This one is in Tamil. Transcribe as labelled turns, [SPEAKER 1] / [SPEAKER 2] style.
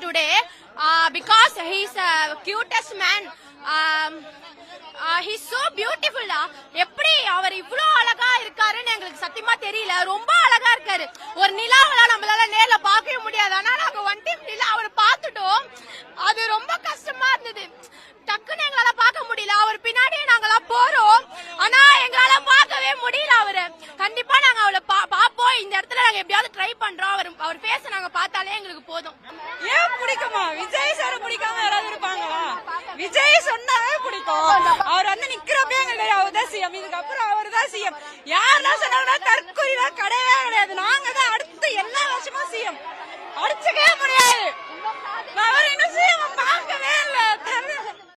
[SPEAKER 1] today because he's a cutest man. He's so beautiful. எப்படி அவர் இவ்ளோ அழகா இருக்காருன்னு எங்களுக்கு சத்தியமா தெரியல. ரொம்ப அழகா இருக்காரு. ஒரு நிலாவல நம்மளால நேர்ல பார்க்கவே முடியாது. ஆனா நாங்க ஒன் டைம் நிலா அவரை பார்த்துட்டோம். அது ரொம்ப கஷ்டமா இருந்தது. டக்குன்னு எங்களால பார்க்க முடியல. அவர் பின்னாடியே நாங்களாம் போறோம். ஆனா எங்களால பார்க்கவே முடியல அவரை. கண்டிப்பா நாங்க அவளை பாப்போம். இந்த இடத்துல நாங்க எப்படியாவது ட்ரை பண்றோம். அவர் பேச நாங்க பார்த்தாலே எங்களுக்கு போதும்.
[SPEAKER 2] ஏன் பிடிக்குமா? விஜய் சார் பிடிக்காம யாராவது இருப்பாங்களா? விஜய் சொன்னாவே பிடிக்கும். அவர் வந்து நிக்கிறப்பே எங்களுக்கு அவர்தான் சிஎம். இதுக்கப்புறம் அவர் தான் சிஎம். யாரெல்லாம் சொன்னாங்கன்னா தற்கொலை கிடையவே கிடையாது. நாங்க தான் அடுத்த எல்லா வருஷமும் சிஎம். அடிச்சுக்கவே முடியாது. அவர் இன்னும் சிஎம் பார்க்கவே இல்லை.